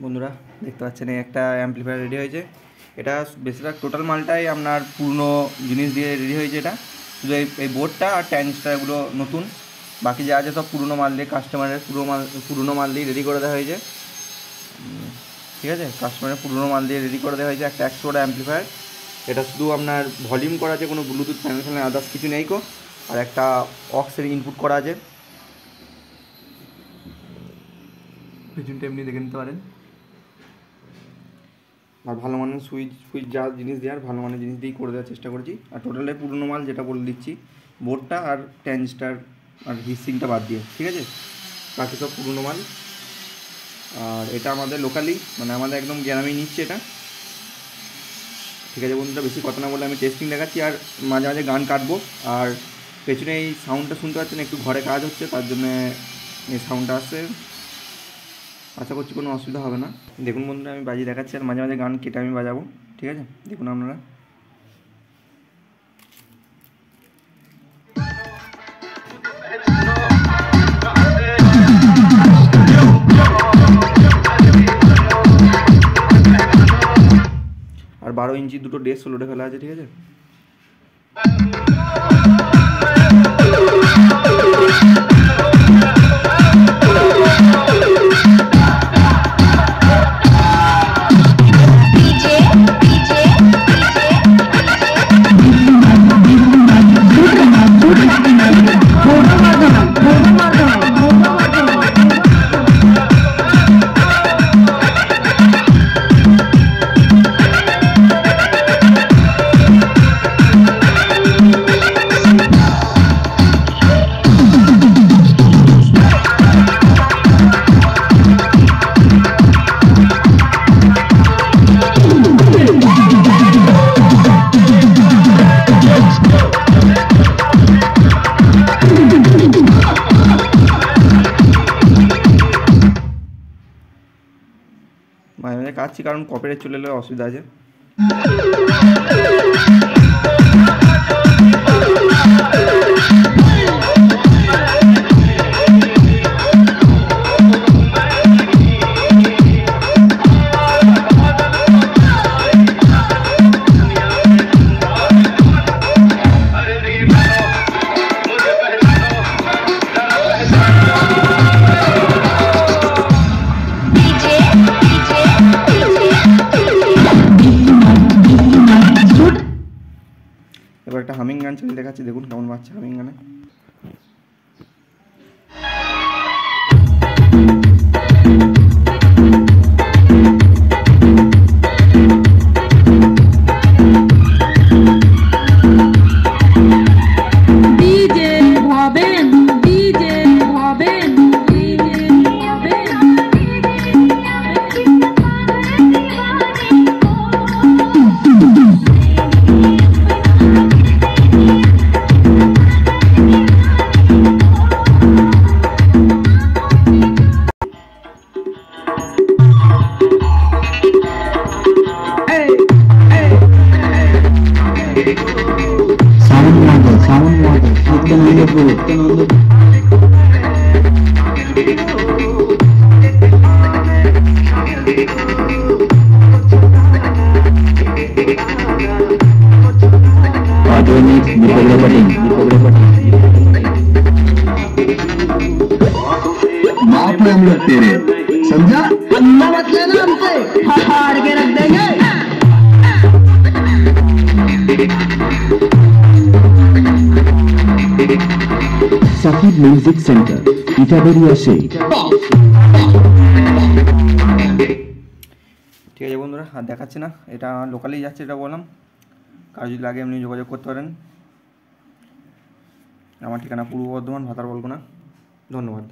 বন্ধুরা দেখতে পাচ্ছেন একটা অ্যাম্পলিফায়ার রেডি হয়েছে। এটা বেশিরভাগ টোটাল মালটাই আপনার পুরনো জিনিস দিয়ে রেডি হয়েছে। এটা শুধু এই বোর্ডটা আর ট্যান্সটাগুলো নতুন, বাকি যা আছে সব পুরনো মাল দিয়ে কাস্টমারের পুরনো মাল দিয়ে রেডি করে দেওয়া হয়েছে। ঠিক আছে, কাস্টমারের পুরনো মাল দিয়ে রেডি করে দেওয়া হয়েছে একটা 100 ওয়াট অ্যাম্পলিফায়ার। এটা শুধু আপনার ভলিউম করা আছে, কোনো ব্লুটুথ প্যানেল ফ্যানেল আদার্স কিছু নেই কো। আর একটা অক্সের ইনপুট করা আছে, পিছনটা এমনি দেখে নিতে পারেন। আর ভালো মানের সুইচ যা জিনিস দেওয়ার ভালো মানের জিনিস দিয়েই করে দেওয়ার চেষ্টা করেছি। আর টোটালে পুরনো মাল যেটা বলে দিচ্ছি, বোর্ডটা আর ট্যান্সটার আর হিটসিংটা বাদ দিয়ে, ঠিক আছে, বাকি সব পুরনো মাল। আর এটা আমাদের লোকালি, মানে আমাদের একদম গ্রামেই নিচ্ছে এটা। ঠিক আছে বন্ধুরা, বেশি কথা না বলে আমি টেস্টিং দেখাচ্ছি আর মাঝে মাঝে গান কাটবো। আর পেছনে এই সাউন্ডটা শুনতে পাচ্ছেন, একটু ঘরে কাজ হচ্ছে তার জন্যে এই সাউন্ডটা আসছে। আশা করছি কোনো অসুবিধা হবে না। দেখুন বন্ধুরা, আমি বাজিয়ে দেখাচ্ছি আর মাঝে মাঝে গান কেটে আমি বাজাবো। ঠিক আছে, দেখুন আপনারা। আর 12 ইঞ্চি দুটো ডেস্ক লোডে ফেলা আছে। ঠিক আছে, মাঝে মাঝে কাটছি কারণ কপিরাইট চলে এলে অসুবিধা আছে। এবার একটা হামিং গান চালিয়ে দেখাচ্ছি, দেখুন কেমন বাজছে হামিং গানে। बाप में हम लोग तेरे, समझा? अन्ना मत लेना हमसे, फाड़ के रख देंगे। সাকিব মিউজিক সেন্টার, ইটাবেরিয়া সেই। ঠিক আছে বন্ধুরা, আর দেখাচ্ছি না, এটা লোকালি যাচ্ছে, এটা বললাম। কারো যদি লাগে এমনি যোগাযোগ করতে পারেন। আমার ঠিকানা পূর্ব বর্ধমান, ভাতার বলগুনা। ধন্যবাদ।